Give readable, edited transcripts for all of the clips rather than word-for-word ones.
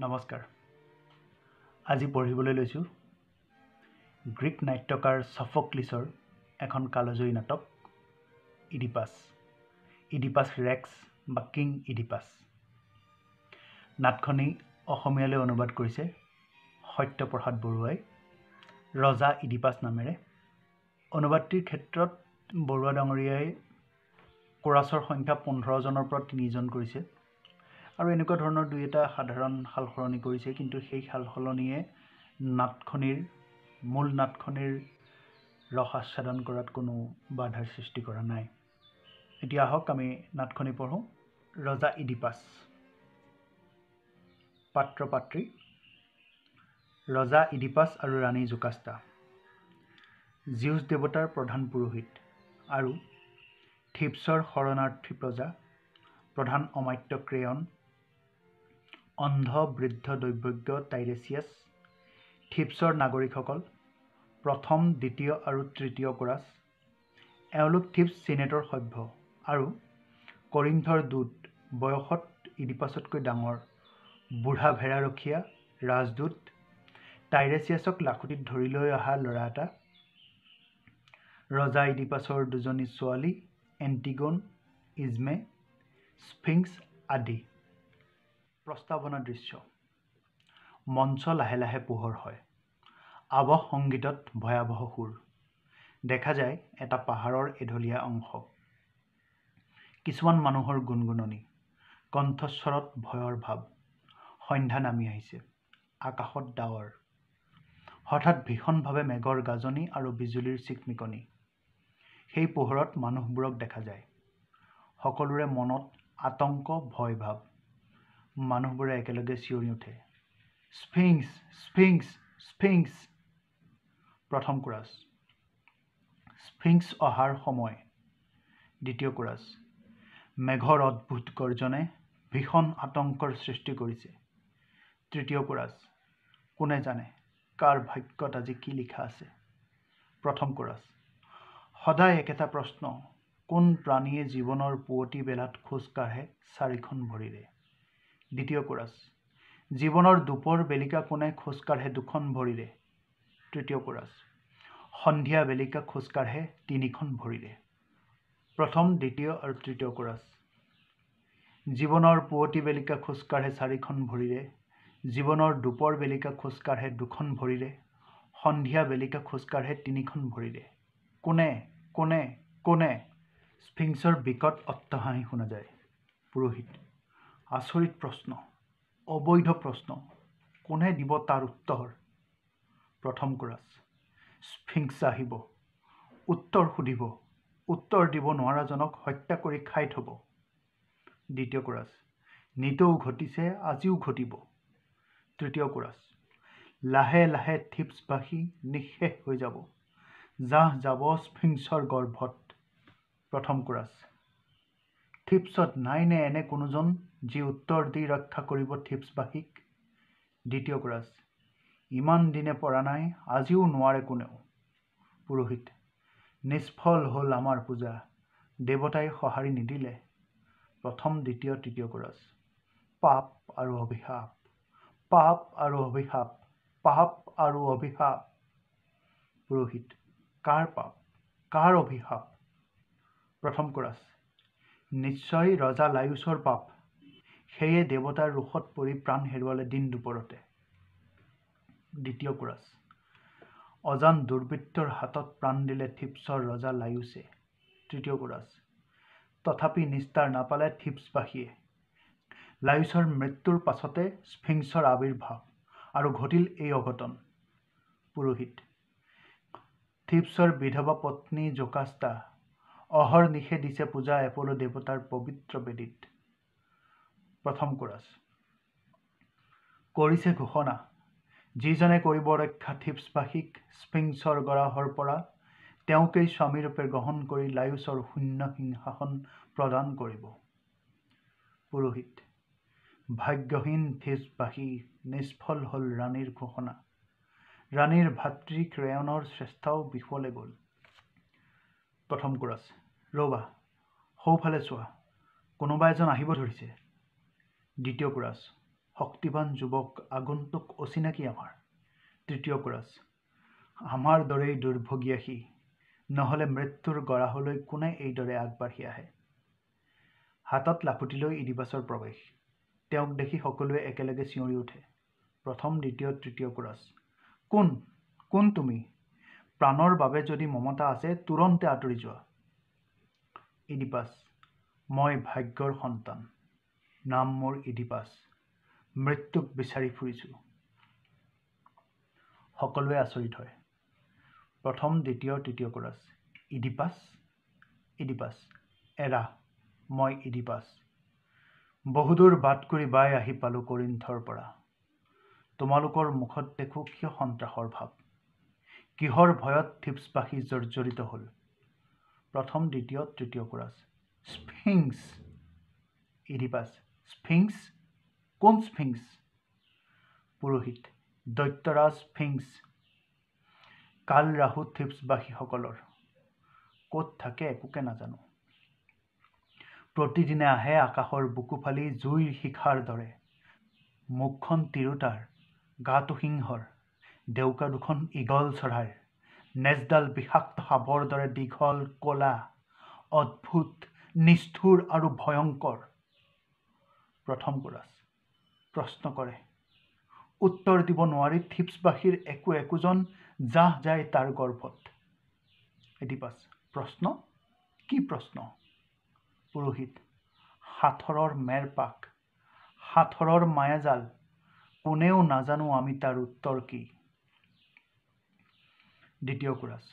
নমস্কাৰ। আজি পঢ়িবলৈ লৈছোঁ গ্ৰীক নাট্যকাৰ ছফক্লিছৰ এখন কালজয়ী নাটক ইডিপাছ ৰেক্স বা কিং ইডিপাছ। নাটখনি অসমীয়ালৈ অনুবাদ কৰিছে সত্যপ্ৰসাদ বৰুৱাই ৰজা ইডিপাছ নামেৰে। অনুবাদটিৰ ক্ষেত্ৰত বৰুৱা ডাঙৰীয়াই কোৰাছৰ সংখ্যা 15জনৰ পৰা 3জন কৰিছে আৰু এনেকুৱা ধৰণৰ দুই এটা সাধাৰণ সাল সলনি কৰিছে, কিন্তু সেই সাল সলনিয়ে মূল নাটখনিৰ ৰস আস্বাদন কৰাত কোনো বাধাৰ সৃষ্টি কৰা নাই। এতিয়া আহক আমি নাটখনি পঢ়োঁ। ৰজা ইডিপাছ। পাত্ৰ পাত্ৰী ৰজা ইডিপাছ আৰু ৰাণী জোকাষ্টা, জিউছ দেৱতাৰ প্ৰধান পুৰোহিত আৰু থিবছৰ শৰণাৰ্থী প্ৰজা, প্ৰধান অমাত্য ক্ৰেয়ন, অন্ধ বৃদ্ধ দৈৱজ্ঞ টাইৰেচিয়াছ, থিবছৰ নাগৰিকসকল প্ৰথম, দ্বিতীয় আৰু তৃতীয় কোৰাছ। এওঁলোক থিবছ চিনেটৰ সভ্য আৰু কৰিন্থৰ দূত, বয়সত ইডিপাছতকৈ ডাঙৰ, বুঢ়া ভেড়াৰখীয়া ৰাজদূত, টাইৰেচিয়াছক লাখুটিত ধৰি লৈ অহা ল'ৰা এটা, ৰজা ইডিপাছৰ দুজনী ছোৱালী এণ্টিগন, ইজমে, স্ফিংক্স আদি। প্ৰস্তাৱনা দৃশ্য। মঞ্চ লাহে লাহে পোহৰ হয়। আৱহ সংগীতত ভয়াৱহ সুৰ। দেখা যায় এটা পাহাৰৰ এঢলীয়া অংশ। কিছুমান মানুহৰ গুণগুণনি, কণ্ঠস্বৰত ভয়ৰ ভাৱ। সন্ধ্যা নামি আহিছে। আকাশত ডাৱৰ। হঠাৎ ভীষণভাৱে মেঘৰ গাজনি আৰু বিজুলীৰ চিকমিকনি। সেই পোহৰত মানুহবোৰক দেখা যায়। সকলোৰে মনত আতংক, ভয় ভাৱ। মানুহবোৰে একেলগে চিঞৰি উঠে, স্ফিংক্স, স্ফিংক্স, স্ফিংক্স। প্ৰথম কোৰাছ। স্ফিংক্স অহাৰ সময়। দ্বিতীয় কোৰাছ। মেঘৰ অদ্ভুত গৰ্জনে ভীষণ আতংকৰ সৃষ্টি কৰিছে। তৃতীয় কোৰাছ। কোনে জানে কাৰ ভাগ্যত আজি কি লিখা আছে। প্ৰথম কোৰাছ। সদায় একেটা প্ৰশ্ন, কোন প্ৰাণীয়ে জীৱনৰ পুৱতি বেলাত খোজ কাঢ়ে 4খন ভৰিৰে। দ্বিতীয় কোৰাছ। জীৱনৰ দুপৰ বেলিকা কোনে খোজ কাঢ়ে 2খন ভৰিৰে। তৃতীয় কোৰাছ। সন্ধিয়া বেলিকা খোজ কাঢ়ে 3খন ভৰিৰে। প্ৰথম, দ্বিতীয় আৰু তৃতীয় কোৰাছ। জীৱনৰ পুৱতি বেলিকা খোজ কাঢ়ে 4খন ভৰিৰে, জীৱনৰ দুপৰ বেলিকা খোজ কাঢ়ে 2খন ভৰিৰে, সন্ধিয়া বেলিকা খোজ কাঢ়ে 3খন ভৰিৰে। কোনে কোনে কোনে? স্ফিংক্সৰ বিকট অট্টহাসি শুনা যায়। পুৰোহিত। আচৰিত প্ৰশ্ন, অবৈধ প্ৰশ্ন, কোনে দিব তাৰ উত্তৰ? প্ৰথম কোৰাছ। স্ফিংক্স আহিব, উত্তৰ সুধিব, উত্তৰ দিব নোৱাৰাজনক হত্যা কৰি খাই থব। দ্বিতীয় কোৰাছ। নিতৌ ঘটিছে, আজিও ঘটিব। তৃতীয় কোৰাছ। লাহে লাহে থিবছবাসী নিঃশেষ হৈ যাব। জাহ যাব স্ফিংক্সৰ গৰ্ভত। প্ৰথম কোৰাছ। থিবছত নাইনে এনে কোনোজন যি উত্তৰ দি ৰক্ষা কৰিব থিবছবাসীক? দ্বিতীয় কোৰাছ। ইমান দিনে পৰা নাই, আজিও নোৱাৰে কোনেও। পুৰোহিত। নিষ্ফল হ'ল আমাৰ পূজা, দেৱতাই সঁহাৰি নিদিলে। প্ৰথম, দ্বিতীয়, তৃতীয় কোৰাছ। পাপ আৰু অভিশাপ, পাপ আৰু অভিশাপ, পাপ আৰু অভিশাপ। পুৰোহিত। কাৰ পাপ, কাৰ অভিশাপ? প্ৰথম কোৰাছ। নিশ্চয় ৰজা লাইউছৰ পাপ। সেয়ে দেৱতাৰ ৰোষত পৰি প্ৰাণ হেৰুৱালে দিন দুপৰতে। দ্বিতীয় কোৰাছ। অজান দুৰ্বৃত্তৰ হাতত প্ৰাণ দিলে থিবছৰ ৰজা লাইউছে। তৃতীয় কোৰাছ। তথাপি নিস্তাৰ নাপালে থিবছবাসীয়ে। লাইউছৰ মৃত্যুৰ পাছতে স্ফিংক্সৰ আবিৰ্ভাৱ আৰু ঘটিল এই অঘটন। পুৰোহিত। থিবছৰ বিধৱা পত্নী জোকাষ্টা অহৰ্নিশে দিছে পূজা এপলো দেৱতাৰ পবিত্ৰ বেদীত। প্ৰথম কোৰাছ। কৰিছে ঘোষণা, যিজনে কৰিব ৰক্ষা থিবছবাসীক স্ফিংক্সৰ গৰাহৰ পৰা, তেওঁকেই স্বামীৰূপে গ্ৰহণ কৰি লাইউছৰ শূন্য সিংহাসন প্ৰদান কৰিব। পুৰোহিত। ভাগ্যহীন থিবছবাসী, নিষ্ফল হ'ল ৰাণীৰ ঘোষণা। ৰাণীৰ ভাতৃ ক্ৰেয়নৰ চেষ্টাও বিফলে গ'ল। প্ৰথম কোৰাছ। ৰ'বা, সৌফালে চোৱা, কোনোবা এজন আহিব ধৰিছে। দ্বিতীয় কোৰাছ। শক্তিবান যুৱক আগন্তুক অচিনাকি আমাৰ। তৃতীয় কোৰাছ। আমাৰ দৰেই দুৰ্ভগীয়া সি, নহ'লে মৃত্যুৰ গৰাহলৈ কোনে এইদৰে আগবাঢ়ি আহে। হাতত লাখুটি লৈ ইডিপাছৰ প্ৰৱেশ। তেওঁক দেখি সকলোৱে একেলগে চিঞৰি উঠে। প্ৰথম দ্বিতীয় তৃতীয় কোৰাছ। কোন কোন তুমি? প্ৰাণৰ বাবে যদি মমতা আছে তুৰন্তে আঁতৰি যোৱা। ইডিপাছ। মই ভাগ্যৰ সন্তান। নাম মোৰ ইডিপাছ। মৃত্যুক বিচাৰি ফুৰিছোঁ। সকলোৱে আচৰিত হয়। প্ৰথম দ্বিতীয় তৃতীয় কোৰাছ। Oedipus Oedipus. এৰা, মই ইডিপাছ। বহুদূৰ বাট কৰি বাই আহি পালোঁ কৰিন্থৰ পৰা। তোমালোকৰ মুখত দেখোঁ কিয় সন্ত্ৰাসৰ ভাৱ? কিহৰ ভয়ত থিবছবাসী জৰ্জৰিত হ'ল? প্ৰথম দ্বিতীয় তৃতীয় কোৰাছ। স্ফিংছ। ইডিপাছ। স্ফিংছ? কোন স্ফিংছ? পুৰোহিত। দৈত্যৰাজ স্ফিংছ। কাল ৰাহু থিবছবাসীসকলৰ। ক'ত থাকে একোকে নাজানো। প্ৰতিদিনে আহে আকাশৰ বুকু ফালি জুইৰ শিখাৰ দৰে। মুখখন তিৰোতাৰ, গাটো সিংহৰ, ডেউকা দুখন ঈগল চৰাইৰ, নেজডাল বিষাক্ত সাপৰ দৰে দীঘল, ক'লা, অদ্ভুত, নিষ্ঠুৰ আৰু ভয়ংকৰ। প্ৰথম কোৰাছ। প্ৰশ্ন কৰে। উত্তৰ দিব নোৱাৰি থিবছবাসীৰ একোজন জাহ যায় তাৰ গৰ্ভত। ইডিপাছ। প্ৰশ্ন? কি প্ৰশ্ন? পুৰোহিত। সাঁথৰৰ মেৰপাক, সাঁথৰৰ মায়াজাল, কোনেও নাজানো আমি তাৰ উত্তৰ কি। দ্বিতীয় কোৰাছ।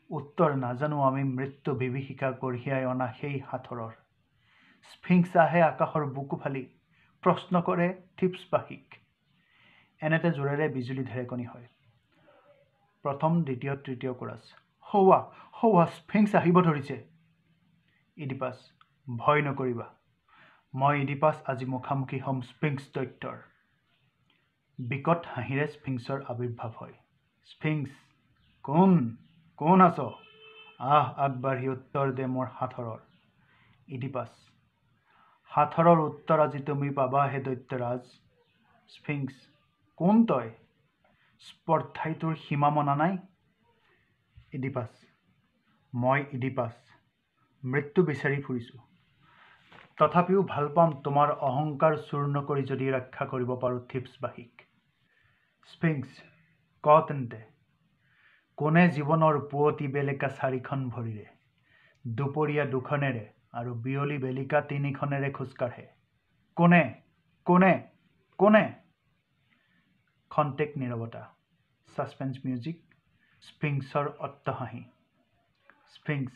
উত্তৰ নাজানো আমি মৃত্যু বিভীষিকা কঢ়িয়াই অনা সেই সাঁথৰৰ। স্ফিংছ আহে আকাশৰ বুকু ফালি, প্ৰশ্ন কৰে থিবছবাসীক। এনেতে জোৰেৰে বিজুলী ঢেৰেকনি হয়। প্ৰথম দ্বিতীয় তৃতীয় কোৰাছ। সৌৱা সৌৱা, স্ফিংছ আহিব ধৰিছে। ইডিপাছ। ভয় নকৰিবা। মই ইডিপাছ আজি মুখামুখি হ'ম স্ফিংছ দৈত্যৰ। বিকট হাঁহিৰে স্ফিংছৰ আৱিৰ্ভাৱ হয়। স্ফিংছ। কোন কোন আছ? আহ আগবাঢ়ি উত্তৰ দে মোৰ সাঁথৰৰ। ইডিপাছ। সাঁথৰৰ উত্তৰ আজি তুমি পাবা হে দৈত্যৰাজ। স্ফিংছ। কোন তই? স্পৰ্ধাই তোৰ সীমা মনা নাই। ইডিপাছ। মই ইডিপাছ। মৃত্যু বিচাৰি ফুৰিছোঁ। তথাপিও ভাল পাম তোমাৰ অহংকাৰ চূৰ্ণ কৰি যদি ৰক্ষা কৰিব পাৰোঁ থিবছবাসীক। স্ফিংছ। ক তেন্তে। কোনে জীৱনৰ পুৱতি বেলিকা চাৰিখন ভৰিৰে, দুপৰীয়া দুখনেৰে আৰু বিয়লি বেলিকা তিনিখনেৰে খোজকাঢ়ে? কোনে কোনে কোনে? খন্তেক নীৰৱতা। Suspense music. স্ফিংছৰ অট্টহাসি। স্ফিংছ।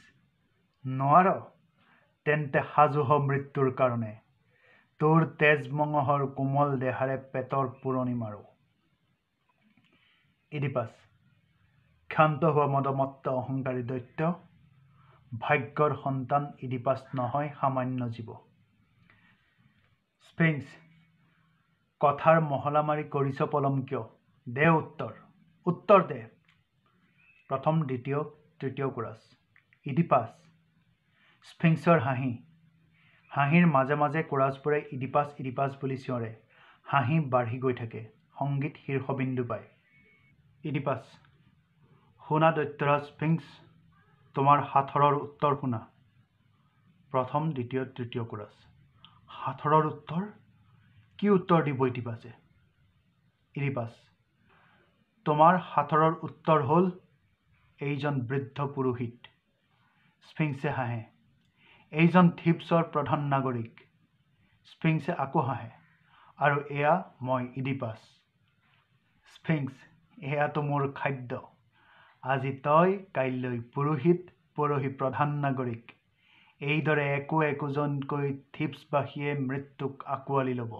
নোৱাৰ? তেন্তে সাজু হ মৃত্যুৰ কাৰণে। তোৰ তেজ মঙহৰ কোমল দেহাৰে পেটৰ পোৰণি মাৰো। ইডিপাছ। ক্ষান্ত হোৱা মদমত্ত অহংকাৰী দৈত্য। ভাগ্যৰ সন্তান ইডিপাছ নহয় সামান্য জীৱ। স্ফিংছ। কথাৰ মহলা মাৰি কৰিছ পলম কিয়? দে উত্তৰ, উত্তৰ দে। প্ৰথম দ্বিতীয় তৃতীয় কোৰাছ। ইডিপাছ। স্ফিংছৰ হাঁহি। হাঁহিৰ মাজে মাজে কোৰাছবোৰে ইডিপাছ ইডিপাছ বুলি চিঞৰে। হাঁহি বাঢ়ি গৈ থাকে। সংগীত শীৰ্ষবিন্দু পায়। ইডিপাছ। শুনা দৈত্যৰাজ স্ফিংছ, তোমাৰ সাঁথৰৰ উত্তৰ শুনা। প্ৰথম দ্বিতীয় তৃতীয় কোৰাছ। সাঁথৰৰ উত্তৰ? কি উত্তৰ দিব ইডিপাছে? ইডিপাছ। তোমাৰ সাঁথৰৰ উত্তৰ হ'ল এইজন বৃদ্ধ পুৰোহিত। স্ফিংছে হাঁহে। এইজন থিবছৰ প্ৰধান নাগৰিক। স্ফিংছে আকৌ হাঁহে। আৰু এয়া মই ইডিপাছ। স্ফিংছ। এয়াতো মোৰ খাদ্য। আজি তই, কাইলৈ পুৰোহিত, পৰহি প্ৰধান নাগৰিক। এইদৰে একোজনকৈ থিবছবাসীয়ে মৃত্যুক আঁকোৱালি ল'ব।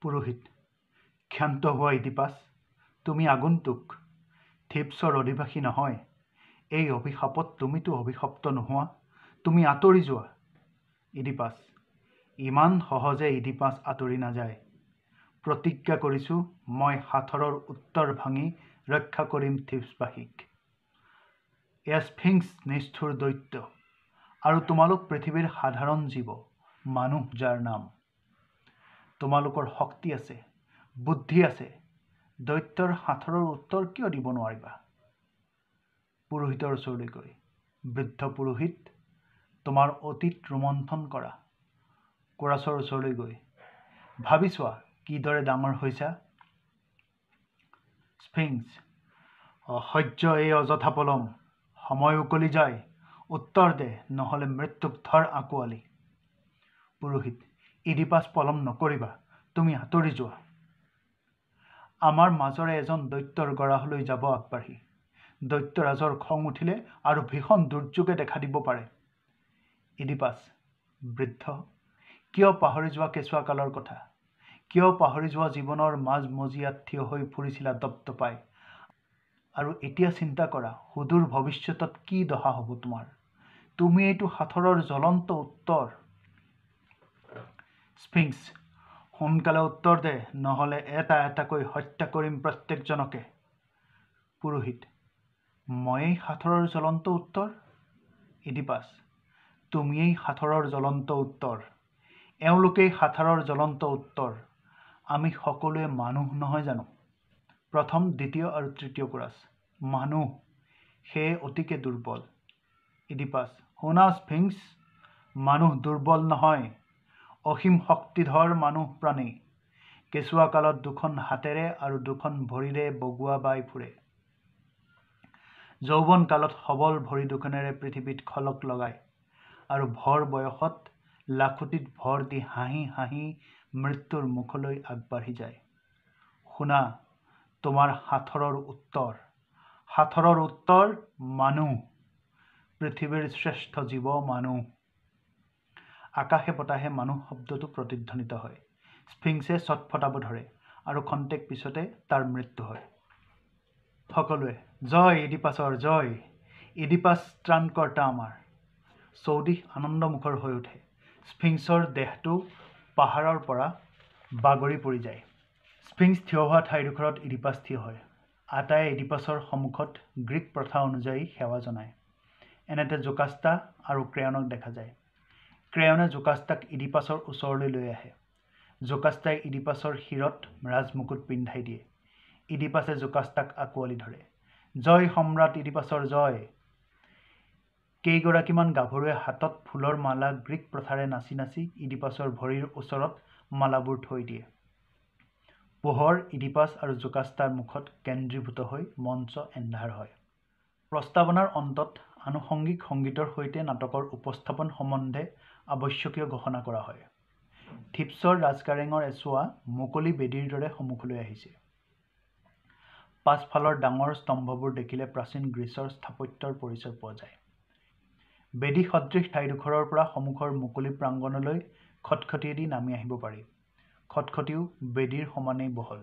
পুৰোহিত। ক্ষান্ত হোৱা ইডিপাছ, তুমি আগন্তুক। থিবছৰ অধিবাসী নহয়। এই অভিশাপত তুমিতো অভিশপ্ত নোহোৱা। তুমি আঁতৰি যোৱা। ইডিপাছ। ইমান সহজে ইডিপাছ আঁতৰি নাযায়। প্ৰতিজ্ঞা কৰিছোঁ মই সাঁথৰৰ উত্তৰ ভাঙি ৰক্ষা কৰিম থিবছবাসীক। এয়া স্ফিংছ নিষ্ঠুৰ দৈত্য, আৰু তোমালোক পৃথিৱীৰ সাধাৰণ জীৱ, মানুহ যাৰ নাম। তোমালোকৰ শক্তি আছে, বুদ্ধি আছে, দৈত্যৰ সাঁথৰৰ উত্তৰ কিয় দিব নোৱাৰিবা? পুৰোহিতৰ ওচৰলৈ গৈ, বৃদ্ধ পুৰোহিত, তোমাৰ অতীত ৰোমন্থন কৰা। কোৰাছৰ ওচৰলৈ গৈ, ভাবি চোৱা কিদৰে ডাঙৰ হৈছা। স্ফিংক্স, অসহ্য এই অযথা পলম, সময় উকলি যায়, উত্তৰ দে, নহ'লে মৃত্যুক ধৰ আঁকোৱালি। পুৰোহিত, ইডিপাছ, পলম নকৰিবা, তুমি আঁতৰি যোৱা। আমাৰ মাজৰে এজন দৈত্যৰ গৰাহলৈ যাব আগবাঢ়ি। দৈত্যৰাজৰ খং উঠিলে আৰু ভীষণ দুৰ্যোগে দেখা দিব পাৰে। ইডিপাছ, বৃদ্ধ, কিয় পাহৰি যোৱা কেঁচুৱা কালৰ কথা? কিয় পাহৰি যোৱা জীৱনৰ মাজমজিয়াত থিয় হৈ ফুৰিছিলা দপদপাই? আৰু এতিয়া চিন্তা কৰা, সুদূৰ ভৱিষ্যতত কি দশা হ'ব তোমাৰ? তুমি এইটো সাঁথৰৰ জ্বলন্ত উত্তৰ। স্ফিংক্স, সোনকালে উত্তৰ দে, নহ'লে এটা এটাকৈ হত্যা কৰিম প্ৰত্যেকজনকে। পুৰোহিত, ময়েই সাঁথৰৰ জ্বলন্ত উত্তৰ? ইডিপাছ, তুমিয়েই সাঁথৰৰ জ্বলন্ত উত্তৰ। এওঁলোকেই সাঁথৰৰ জ্বলন্ত উত্তৰ। আমি সকলোৱে মানুহ নহয় জানো? প্ৰথম, দ্বিতীয় আৰু তৃতীয় কোৰাছ, মানুহ, সেয়ে অতিকে দুৰ্বল। ইডিপাছ, শুনা স্ফিংক্স, মানুহ দুৰ্বল নহয়, অসীম শক্তিধৰ মানুহ প্ৰাণী। কেঁচুৱা কালত দুখন হাতেৰে আৰু দুখন ভৰিৰে বগুৱা বাই ফুৰে। যৌৱন কালত সবল ভৰি দুখনেৰে পৃথিৱীত খলক লগায় আৰু ভৰ বয়সত লাখুটিত ভৰ দি হাঁহি হাঁহি মৃত্যুৰ মুখলৈ আগবাঢ়ি যায়। শুনা, তোমাৰ সাঁথৰৰ উত্তৰ। সাঁথৰৰ উত্তৰ মানুহ, পৃথিৱীৰ শ্ৰেষ্ঠ জীৱ মানুহ। আকাশে বতাহে মানুহ শব্দটো প্ৰতিধ্বনিত হয়। স্ফিংক্সে চটফটাব ধৰে আৰু খন্তেক পিছতে তাৰ মৃত্যু হয়। সকলোৱে, জয় ইডিপাছৰ জয়, ইডিপাছ ত্ৰাণকৰ্তা আমাৰ। চৌদিশ আনন্দমুখৰ হৈ উঠে। স্ফিংক্সৰ দেহটো পাহাৰৰ পৰা বাগৰি পৰি যায়। স্ফিংক্স থিয় হোৱা ঠাইডোখৰত ইডিপাছ থিয় হয়। আটায়ে ইডিপাছৰ সন্মুখত গ্ৰীক প্ৰথা অনুযায়ী সেৱা জনায়। এনেতে জোকাষ্টা আৰু ক্ৰেয়নক দেখা যায়। ক্ৰেয়নে জোকাষ্টাক ইডিপাছৰ ওচৰলৈ লৈ আহে। জোকাষ্টাই ইডিপাছৰ শিৰত ৰাজমুকুট পিন্ধাই দিয়ে। ইডিপাছে জোকাষ্টাক আঁকোৱালি ধৰে। জয় সম্ৰাট ইডিপাছৰ জয়। কেইগৰাকীমান গাভৰুৱে হাতত ফুলৰ মালা গ্ৰীক প্ৰথাৰে নাচি নাচি ইডিপাছৰ ভৰিৰ ওচৰত মালাবোৰ থৈ দিয়ে। পোহৰ ইডিপাছ আৰু জোকাষ্টাৰ মুখত কেন্দ্ৰীভূত হৈ মঞ্চ এন্ধাৰ হয়। প্ৰস্তাৱনাৰ অন্তত আনুষংগিক সংগীতৰ সৈতে নাটকৰ উপস্থাপন সম্বন্ধে আৱশ্যকীয় ঘোষণা কৰা হয়। থিপছৰ ৰাজকাৰেঙৰ এছোৱা মুকলি বেদীৰ দৰে সন্মুখলৈ আহিছে। পাছফালৰ ডাঙৰ স্তম্ভবোৰ দেখিলে প্ৰাচীন গ্ৰীচৰ স্থাপত্যৰ পৰিচয় পোৱা যায়। বেদী সদৃশ ঠাইডোখৰৰ পৰা সন্মুখৰ মুকলি প্ৰাংগণলৈ খটখটিয়েদি নামি আহিব পাৰি। খটখটিও বেদীৰ সমানেই বহল।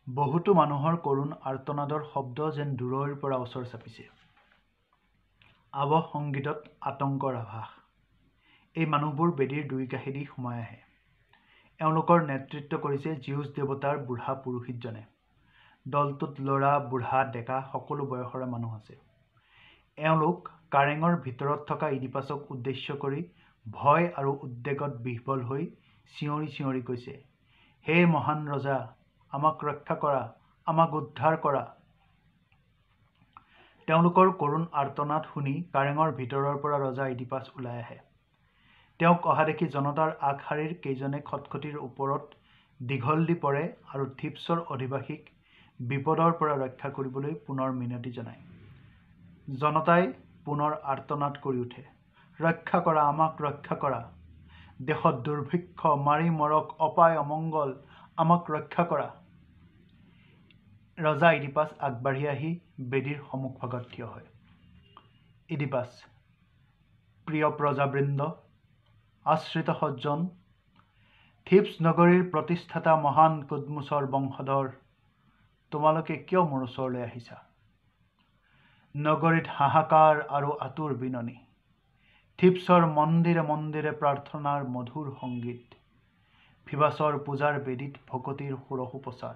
বহুতো মানুহৰ কৰুণ আৰ্তনাদৰ শব্দ যেন দূৰৈৰ পৰা ওচৰ চাপিছে। আৱহ সংগীতত আতংকৰ আভাস। এই মানুহবোৰ বেদীৰ দুই কাষেদি সোমাই আহে। এওঁলোকৰ নেতৃত্ব কৰিছে জিউছ দেৱতাৰ বুঢ়া পুৰোহিতজনে। দলটোত ল'ৰা, বুঢ়া, ডেকা সকলো বয়সৰে মানুহ আছে। এওঁলোক কাৰেঙৰ ভিতৰত থকা ইডিপাছক উদ্দেশ্য কৰি ভয় আৰু উদ্বেগত বিহ্বল হৈ চিঞৰি চিঞৰি কৈছে, হে মহান ৰজা, আমাক ৰক্ষা কৰা, আমাক উদ্ধাৰ কৰা। তেওঁলোকৰ কৰুণ আৰ্তনাদ শুনি কাৰেঙৰ ভিতৰৰ পৰা ৰজা ইডিপাছ ওলাই আহে। তেওঁক অহা দেখি জনতাৰ আগশাৰীৰ কেইজনে খটখটিৰ ওপৰত দীঘল দি পৰে আৰু থিপছৰ অধিবাসীক বিপদৰ পৰা ৰক্ষা কৰিবলৈ পুনৰ মিনতি জনায়। জনতাই পুনৰ আৰ্তনাদ কৰি উঠে, ৰক্ষা কৰা, আমাক ৰক্ষা কৰা। দেশত দুৰ্ভিক্ষ, মাৰি মৰক, অপায় অমংগল, আমাক ৰক্ষা কৰা। ৰজা ইডিপাছ আগবাঢ়ি আহি বেদীৰ সন্মুখভাগত থিয় হয়। ইডিপাছ, প্ৰিয় প্ৰজাবৃন্দ, আশ্ৰিত সজ্জন, থিপছ নগৰীৰ প্ৰতিষ্ঠাতা মহান কুদমুছৰ বংশধৰ, তোমালোকে কিয় মোৰ ওচৰলৈ আহিছা? নগৰীত হাহাকাৰ আৰু আতুৰ বিননি। থিপছৰ মন্দিৰে মন্দিৰে প্ৰাৰ্থনাৰ মধুৰ সংগীত। ফিবাছৰ পূজাৰ বেদীত ভকতিৰ ষোড়শো প্ৰচাৰ।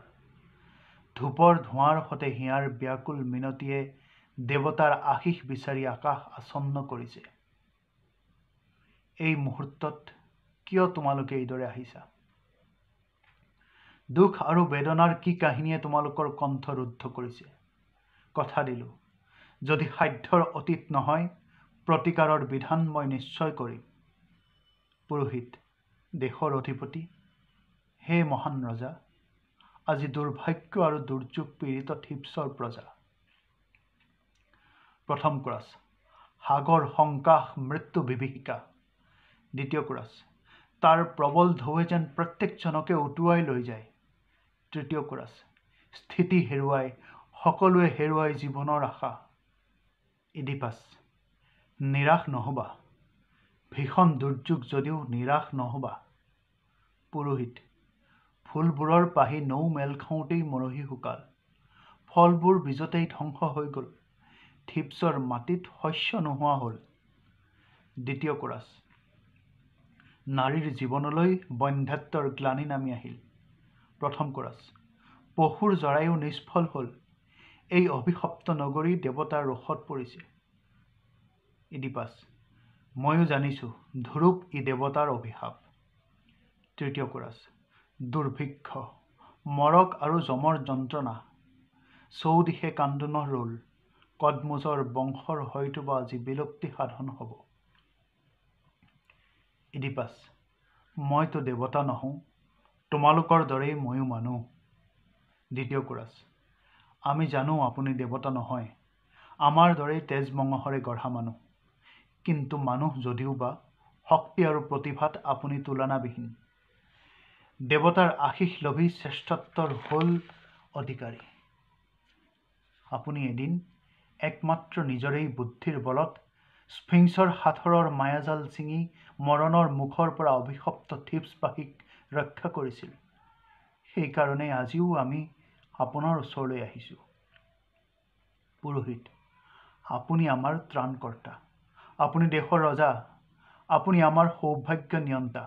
ধূপৰ ধোঁৱাৰ সতে হিয়াৰ ব্যাকুল মিনতিয়ে দেৱতাৰ আশীষ বিচাৰি আকাশ আচ্ছন্ন কৰিছে। এই মুহূৰ্তত কিয় তোমালোকে এইদৰে আহিছা? দুখ আৰু বেদনাৰ কি কাহিনীয়ে তোমালোকৰ কণ্ঠ ৰুদ্ধ কৰিছে? কথা দিলোঁ, যদি সাধ্যৰ অতীত নহয়, প্ৰতিকাৰৰ বিধান মই নিশ্চয় কৰিম। পুৰোহিত, দেশৰ অধিপতি, হে মহান ৰজা, আজি দুৰ্ভাগ্য আৰু দুৰ্যোগ পীড়িত থিপছৰ প্ৰজা। প্ৰথম কোৰাছ, সাগৰ সংকাশ মৃত্যু বিভীষিকা। দ্বিতীয় কোৰাছ, তাৰ প্ৰবল ঢৌৱে যেন প্ৰত্যেকজনকে উটুৱাই লৈ যায়। তৃতীয় কোৰাছ, স্থিতি হেৰুৱাই সকলোৱে হেৰুৱাই জীৱনৰ আশা। ইডিপাছ, নিৰাশ নহবা, ভীষণ দুৰ্যোগ যদিও নিৰাশ নহবা। পুৰোহিত, ফুলবোৰৰ পাহি নৌ মেল খাওঁতেই মৰহি শুকাল, ফলবোৰ বীজতেই ধ্বংস হৈ গ'ল, থিপছৰ মাটিত শস্য নোহোৱা হ'ল। দ্বিতীয় কোৰাছ, নাৰীৰ জীৱনলৈ বন্ধ্যাত্বৰ গ্লানি নামি আহিল। প্ৰথম কোৰাছ, পশুৰ জৰায়ু নিষ্ফল হ'ল, এই অভিশপ্ত নগৰী দেৱতাৰ ৰোষত পৰিছে। ইডিপাছ, ময়ো জানিছোঁ ধ্ৰুৱ ই দেৱতাৰ অভিশাপ। তৃতীয় কোৰাছ, দুৰ্ভিক্ষ, মৰক আৰু যমৰ যন্ত্ৰণা, চৌদিশে কান্দোনৰ ৰোল, কদমোজৰ বংশৰ হয়তোবা আজি বিলুপ্তি সাধন হ'ব। ইডিপাছ, মইতো দেৱতা নহওঁ, তোমালোকৰ দৰেই ময়ো মানুহ। দ্বিতীয় কোৰাছ, আমি জানো আপুনি দেৱতা নহয়, আমাৰ দৰেই তেজ মঙহৰে গঢ়া মানুহ, কিন্তু মানুহ যদিও বা শক্তি আৰু প্ৰতিভাত আপুনি তুলনাবিহীন। দেৱতাৰ আশীষ লভি শ্ৰেষ্ঠত্বৰ হ'ল অধিকাৰী। আপুনি এদিন একমাত্ৰ নিজৰেই বুদ্ধিৰ বলত স্ফিংছৰ সাঁথৰৰ মায়াজাল ছিঙি মৰণৰ মুখৰ পৰা অভিশপ্ত থিপছবাসীক ৰক্ষা কৰিছিল। সেইকাৰণে আজিও আমি আপোনাৰ ওচৰলৈ আহিছোঁ। পুৰোহিত, আপুনি আমাৰ ত্ৰাণকৰ্তা, আপুনি দেশৰ ৰজা, আপুনি আমাৰ সৌভাগ্য নিয়ন্তা।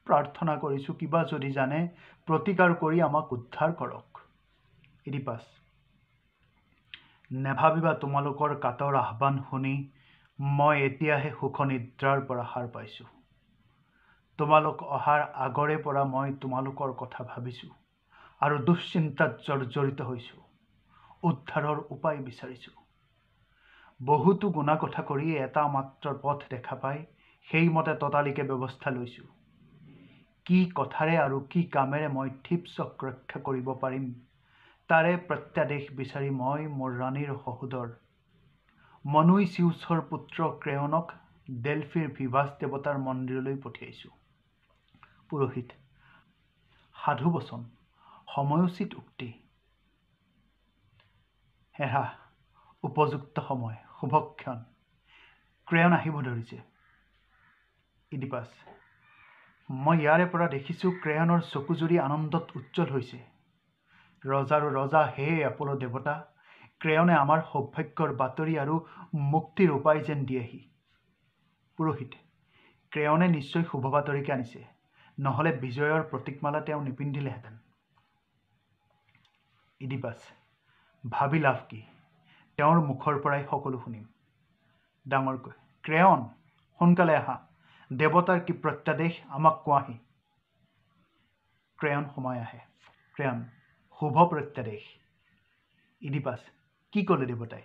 প্ৰাৰ্থনা কৰিছোঁ কিবা যদি জানে প্ৰতিকাৰ কৰি আমাক উদ্ধাৰ কৰক। ইডিপাছ, নেভাবিবা তোমালোকৰ কাতৰ আহ্বান শুনি মই এতিয়াহে সুখনিদ্ৰাৰ পৰা সাৰ পাইছোঁ। তোমালোক অহাৰ আগৰে পৰা মই তোমালোকৰ কথা ভাবিছোঁ আৰু দুশ্চিন্তাত জৰ্জৰিত হৈছোঁ, উদ্ধাৰৰ উপায় বিচাৰিছোঁ। বহুতো গুণাগথা কৰি এটা মাত্ৰ পথ দেখা পাই সেইমতে ততালিকে ব্যৱস্থা লৈছোঁ। কি কথাৰে আৰু কি কামেৰে মই থিপছক ৰক্ষা কৰিব পাৰিম তাৰে প্ৰত্যাদেশ বিচাৰি মই মোৰ ৰাণীৰ সহোদৰ মনুইচিউছৰ পুত্ৰ ক্ৰেয়নক ডেলফিৰ ভিভাছ দেৱতাৰ মন্দিৰলৈ পঠিয়াইছোঁ। পুৰোহিত, সাধুবচন, সময়োচিত উক্তি। হেৰা, উপযুক্ত সময়, শুভক্ষণ, ক্ৰেয়ন আহিব ধৰিছে। ইডিপাছ, মই ইয়াৰে পৰা দেখিছোঁ ক্ৰেয়নৰ চকুজুৰি আনন্দত উজ্জ্বল হৈছে। ৰজাৰো ৰজা হে আপলো দেৱতা, ক্ৰেয়নে আমাৰ সৌভাগ্যৰ বাতৰি আৰু মুক্তিৰ উপায় যেন দিয়েহি। পুৰোহিত, ক্ৰেয়নে নিশ্চয় শুভ বাতৰিকে আনিছে, নহ'লে বিজয়ৰ প্ৰতীকমালা তেওঁ নিপিন্ধিলেহেঁতেন। ইডিপাছ, ভাবি লাভ কি, তেওঁৰ মুখৰ পৰাই সকলো শুনিম। ডাঙৰকৈ, ক্ৰেয়ন, সোনকালে আহা, দেৱতাৰ কি প্ৰত্যাদেশ আমাক কোৱাহি। ক্ৰেয়ন সোমাই আহে। ক্ৰেয়ন, শুভ প্ৰত্যাদেশ। ইডিপাছ, কি ক'লে দেৱতাই?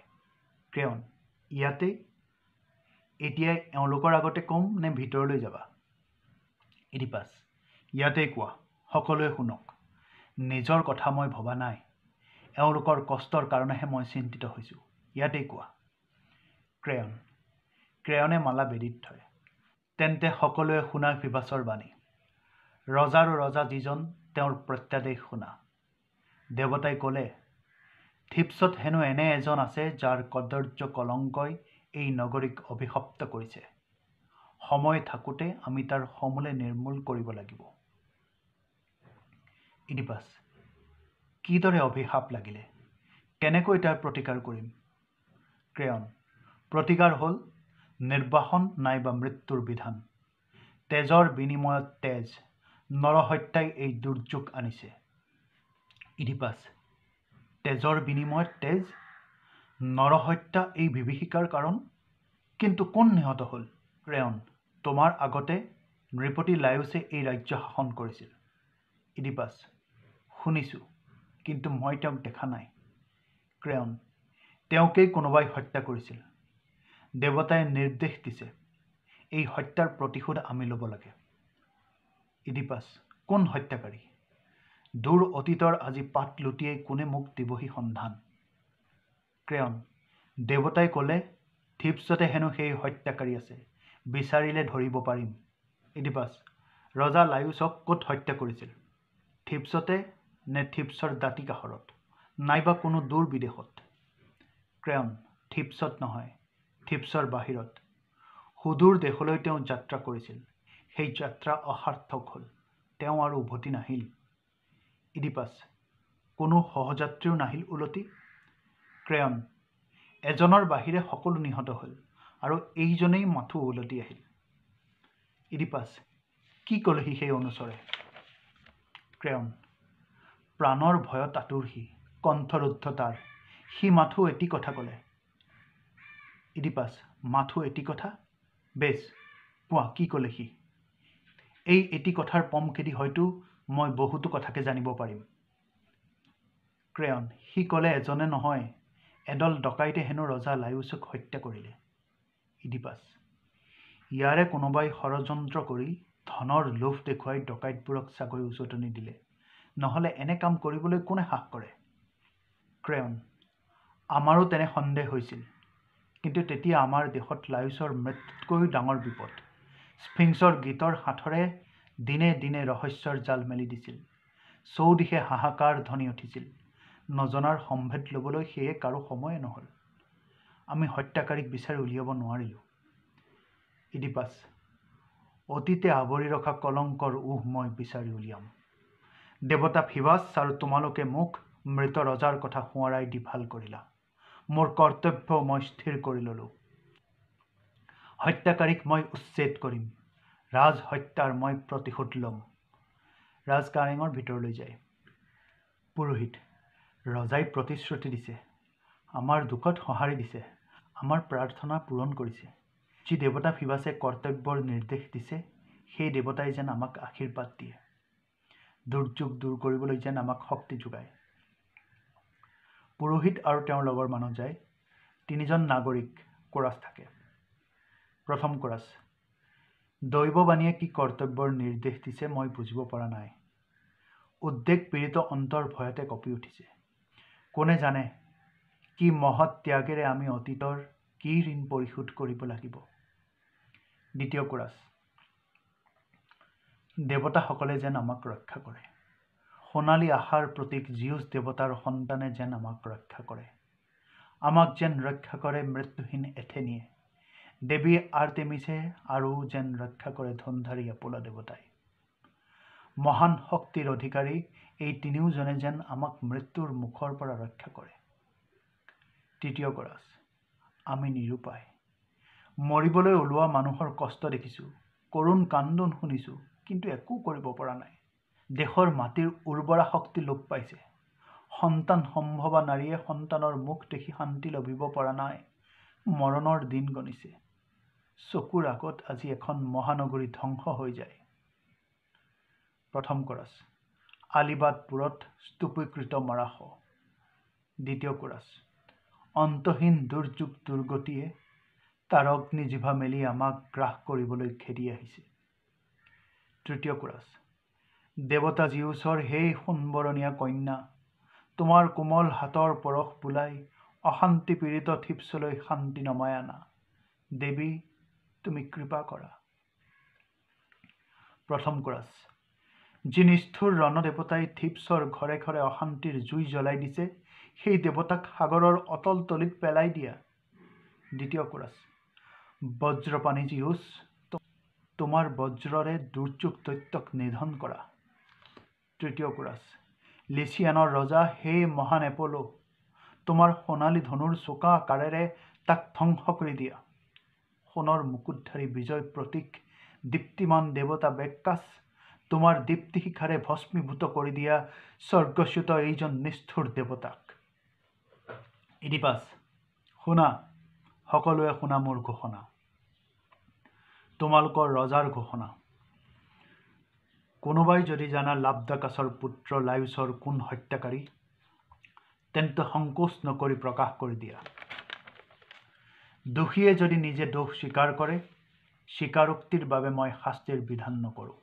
ক্ৰেয়ন, ইয়াতেই। এতিয়াই এওঁলোকৰ আগতে ক'ম নে ভিতৰলৈ যাবা? ইডিপাছ, ইয়াতেই কোৱা, সকলোৱে শুনক। নিজৰ কথা মই ভবা নাই, এওঁলোকৰ কষ্টৰ কাৰণেহে মই চিন্তিত হৈছোঁ। ইয়াতেই কোৱা। ক্ৰেয়ন, ক্ৰেয়নে মালা বেদীত থয়। তেন্তে সকলোৱে শুনা ভিভাছৰ বাণী। ৰজাৰো ৰজা যিজন তেওঁৰ প্ৰত্যাদেশ শুনা। দেৱতাই ক'লে, থিপছত হেনো এনে এজন আছে যাৰ কদৰ্য কলংকই এই নগৰীক অভিশপ্ত কৰিছে। সময় থাকোঁতে আমি তাৰ সমূলে নিৰ্মূল কৰিব লাগিব। ইডিপাছ, কিদৰে অভিশাপ লাগিলে, কেনেকৈ তাৰ প্ৰতিকাৰ কৰিম? ক্ৰেয়ন, প্ৰতিকাৰ হ'ল নিৰ্বাসন নাইবা মৃত্যুৰ বিধান। তেজৰ বিনিময়ত তেজ, নৰহত্যাই এই দুৰ্যোগ আনিছে। ইডিপাছ, তেজৰ বিনিময়ত তেজ, নৰহত্যা এই বিভীষিকাৰ কাৰণ, কিন্তু কোন নিহত হ'ল? ক্ৰেয়ন, তোমাৰ আগতে নৃপতি লায়ুছে এই ৰাজ্য শাসন কৰিছিল। ইডিপাছ, শুনিছোঁ, কিন্তু মই তেওঁক দেখা নাই। ক্ৰেয়ন, তেওঁকেই কোনোবাই হত্যা কৰিছিল। দেৱতাই নিৰ্দেশ দিছে, এই হত্যাৰ প্ৰতিশোধ আমি ল'ব লাগে। ইডিপাছ, কোন হত্যাকাৰী? দূৰ অতীতৰ আজি পাত লুটিয়াই কোনে মোক দিবহি সন্ধান? ক্ৰেয়ন, দেৱতাই ক'লে থিবছতে হেনো সেই হত্যাকাৰী আছে, বিচাৰিলে ধৰিব পাৰিম। ইডিপাছ, ৰজা লায়ুছক ক'ত হত্যা কৰিছিল? থিবছতে নে থিবছৰ দাঁতি কাষৰত, নাইবা কোনো দূৰ বিদেশত? ক্ৰেয়ন, থিবছত নহয়, থিবছৰ বাহিৰত। সুদূৰ দেশলৈ তেওঁ যাত্ৰা কৰিছিল। সেই যাত্ৰা অসাৰ্থক হ'ল, তেওঁ আৰু উভতি নাহিল। ইডিপাছ, কোনো সহযাত্ৰীও নাহিল উলটি? ক্ৰেয়ন, এজনৰ বাহিৰে সকলো নিহত হ'ল, আৰু এইজনেই মাথো উলটি আহিল। ইডিপাছ, কি ক'লেহি সেই অনুচৰে? ক্ৰেয়ন, প্ৰাণৰ ভয়ত আতুৰ সি, কণ্ঠৰুদ্ধ তাৰ, সি মাথো এটি কথা ক'লে। ইডিপাছ, মাথো এটি কথা? বেছ, কোৱা কি ক'লে সি? এই এটি কথাৰ পম খেদি হয়তো মই বহুতো কথাকে জানিব পাৰিম। ক্ৰেয়ন, সি ক'লে এজনে নহয়, এদল ডকাইতে হেনো ৰজা লায়ুছক হত্যা কৰিলে। ইডিপাছ, ইয়াৰে কোনোবাই ষড়যন্ত্ৰ কৰি ধনৰ লোভ দেখুৱাই ডকাইতবোৰক চাগৈ উচটনি দিলে, নহ'লে এনে কাম কৰিবলৈ কোনে সাহ কৰে? ক্ৰেয়ন, আমাৰো তেনে সন্দেহ হৈছিল, কিন্তু তেতিয়া আমাৰ দেশত লায়ুছৰ মৃত্যুতকৈও ডাঙৰ বিপদ। স্ফিংছৰ গীতৰ সাঁথৰে দিনে দিনে ৰহস্যৰ জাল মেলি দিছিল। চৌদিশে হাহাকাৰ ধ্বনি উঠিছিল। নজনাৰ সম্ভেদ ল'বলৈ সেয়ে কাৰো সময়ে নহ'ল। আমি হত্যাকাৰীক বিচাৰি উলিয়াব নোৱাৰিলোঁ। ইডিপাছ, অতীতে আৱৰি ৰখা কলংকৰ উহ মই বিচাৰি উলিয়াম। দেৱতা ফিবাছ আৰু তোমালোকে মোক মৃত ৰজাৰ কথা সোঁৱৰাই দি ভাল কৰিলা। মোৰ কৰ্তব্য মই স্থিৰ কৰি ল'লোঁ। হত্যাকাৰীক মই উচ্ছেদ কৰিম। ৰাজ হত্যাৰ মই প্ৰতিশোধ ল'ম। ৰাজ কাৰেঙৰ ভিতৰলৈ যায়। পুৰোহিত, ৰজাই প্ৰতিশ্ৰুতি দিছে, আমাৰ দুখত সঁহাৰি দিছে, আমাৰ প্ৰাৰ্থনা পূৰণ কৰিছে। যি দেৱতা ফিবাছে কৰ্তব্যৰ নিৰ্দেশ দিছে, সেই দেৱতাই যেন আমাক আশীৰ্বাদ দিয়ে, দুৰ্যোগ দূৰ কৰিবলৈ যেন আমাক শক্তি যোগায়। পুৰোহিত আৰু তেওঁৰ লগৰ মানুহ যায়। 3জন নাগৰিক কোৰাছ থাকে। প্ৰথম কোৰাছ, দৈৱবাণীয়ে কি কৰ্তব্যৰ নিৰ্দেশ দিছে মই বুজিব পৰা নাই। উদ্বেগ পীড়িত অন্তৰ ভয়তে কঁপি উঠিছে। কোনে জানে কি মহৎ ত্যাগেৰে আমি অতীতৰ কি ঋণ পৰিশোধ কৰিব লাগিব। দ্বিতীয় কোৰাছ, দেৱতাসকলে যেন আমাক ৰক্ষা কৰে। সোণালী আশাৰ প্ৰতীক জিউছ দেৱতাৰ সন্তানে যেন আমাক ৰক্ষা কৰে। আমাক যেন ৰক্ষা কৰে মৃত্যুহীন এথেনিয়ে, দেৱী আৰ্তেমিছে, আৰু যেন ৰক্ষা কৰে ধনধাৰী এপোলো দেৱতাই। মহান শক্তিৰ অধিকাৰী এই তিনিওজনে যেন আমাক মৃত্যুৰ মুখৰ পৰা ৰক্ষা কৰে। তৃতীয় কোৰাছ, আমি নিৰুপায়। মৰিবলৈ ওলোৱা মানুহৰ কষ্ট দেখিছোঁ, কৰুণ কান্দোন শুনিছোঁ, কিন্তু একো কৰিব পৰা নাই। দেশৰ মাটিৰ উৰ্বৰা শক্তি লোপ পাইছে। সন্তান সম্ভৱা নাৰীয়ে সন্তানৰ মুখ দেখি শান্তি লভিব পৰা নাই। মৰণৰ দিন গণিছে। চকুৰ আগত আজি এখন মহানগৰী ধ্বংস হৈ যায়। প্ৰথম কোৰাছ, আলিবাটপুৰত স্তূপীকৃত মাৰাশ। দ্বিতীয় কোৰাছ, অন্তহীন দুৰ্যোগ দুৰ্গতিয়ে তাৰ অগ্নিজিভা মেলি আমাক গ্ৰাস কৰিবলৈ খেদি আহিছে। তৃতীয় কোৰাছ, দেৱতা জিউছৰ সেই সোণবৰণীয়া কন্যা, তোমাৰ কোমল হাতৰ পৰশ বোলাই অশান্তি পীড়িত থিবছলৈ শান্তি নমাই আনা। দেৱী, তুমি কৃপা কৰা। প্ৰথম কোৰাছ, যি নিষ্ঠুৰ ৰণদেৱতাই থিবছৰ ঘৰে ঘৰে অশান্তিৰ জুই জ্বলাই দিছে, সেই দেৱতাক সাগৰৰ অতল তলিত পেলাই দিয়া। দ্বিতীয় কোৰাছ, বজ্ৰপাণি জিউছ, তোমাৰ বজ্ৰৰে দুৰ্যোগ দৈত্যক নিধন কৰা। তৃতীয় কোৰাছ, লিচিয়ানৰ ৰজা হে মহান এপোলো, তোমাৰ সোণালী ধনুৰ চোকা কাঁড়েৰে তাক ধ্বংস কৰি দিয়া। সোণৰ মুকুটধাৰী বিজয় প্ৰতীক দীপ্তিমান দেৱতা বেক্কাছ, তোমাৰ দীপ্তি শিখাৰে ভস্মীভূত কৰি দিয়া স্বৰ্গচ্যুত এইজন নিষ্ঠুৰ দেৱতাক। ইডিপাছ, শুনা, সকলোৱে শুনা মোৰ ঘোষণা, তোমালোকৰ ৰজাৰ ঘোষণা। কোনোবাই যদি জানা লাব্দাকাছৰ পুত্ৰ লায়ুছৰ কোন হত্যাকাৰী, তেন্তে সংকোচ নকৰি প্ৰকাশ কৰি দিয়া। দোষীয়ে যদি নিজে দোষ স্বীকাৰ কৰে, স্বীকাৰোক্তিৰ বাবে মই শাস্তিৰ বিধান নকৰোঁ।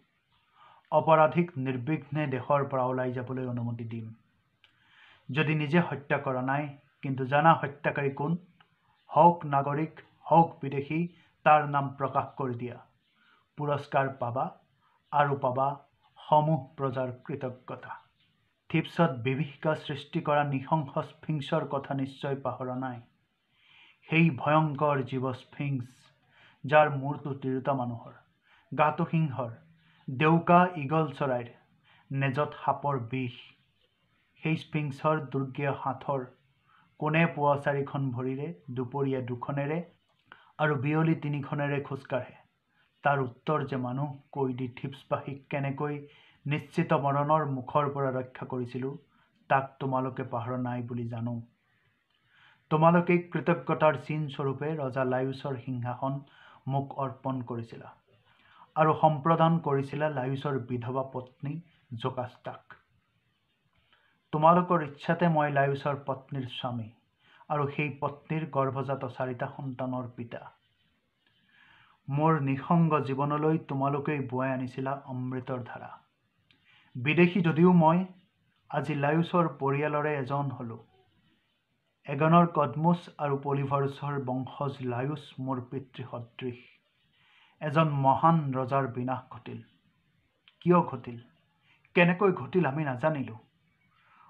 অপৰাধীক নিৰ্বিঘ্নে দেশৰ পৰা ওলাই যাবলৈ অনুমতি দিম। যদি নিজে হত্যা কৰা নাই কিন্তু জানা হত্যাকাৰী কোন, হওক নাগৰিক হওক বিদেশী, তাৰ নাম প্ৰকাশ কৰি দিয়া। পুৰস্কাৰ পাবা আৰু পাবা সমূহ প্ৰজাৰ কৃতজ্ঞতা। থিবছত বিভীষিকা সৃষ্টি কৰা নৃশংস স্ফিংছৰ কথা নিশ্চয় পাহৰা নাই। সেই ভয়ংকৰ জীৱ স্ফিংছ, যাৰ মূৰটো তিৰোতা মানুহৰ, গাটো সিংহৰ, ডেউকা ঈগল চৰাইৰ, নেজত সাপৰ বিষ। সেই স্ফিংছৰ দুৰ্গীয় হাতৰ, কোনে পুৱা 4খন ভৰিৰে, দুপৰীয়া 2খনেৰে আৰু বিয়লি 3খনেৰে খোজকাঢ়ে। তাৰ উত্তৰ যে মানুহ কৈ দি থিবছবাসীক কেনেকৈ নিশ্চিত মৰণৰ মুখৰ পৰা ৰক্ষা কৰিছিলোঁ, তাক তোমালোকে পাহৰা নাই বুলি জানো। তোমালোকে কৃতজ্ঞতাৰ চিন স্বৰূপে ৰজা লায়ুছৰ সিংহাসন মোক অৰ্পণ কৰিছিলা আৰু সম্প্ৰদান কৰিছিলা লায়ুছৰ বিধৱা পত্নী জোকাষ্টাক। তোমালোকৰ ইচ্ছাতে মই লায়ুছৰ পত্নীৰ স্বামী আৰু সেই পত্নীৰ গৰ্ভজাত 4টা সন্তানৰ পিতা। মোৰ নিঃসংগ জীৱনলৈ তোমালোকেই বোৱাই আনিছিলা অমৃতৰ ধাৰা। বিদেশী যদিও মই আজি লায়ুছৰ পৰিয়ালৰে এজন হলো। এগনৰ কডমুছ আৰু পলিভৰুছৰ বংশজ লায়ুছ মোৰ পিতৃসদৃশ। এজন মহান ৰজাৰ বিনাশ ঘটিল। কিয় ঘটিল, কেনেকৈ ঘটিল আমি নাজানিলোঁ।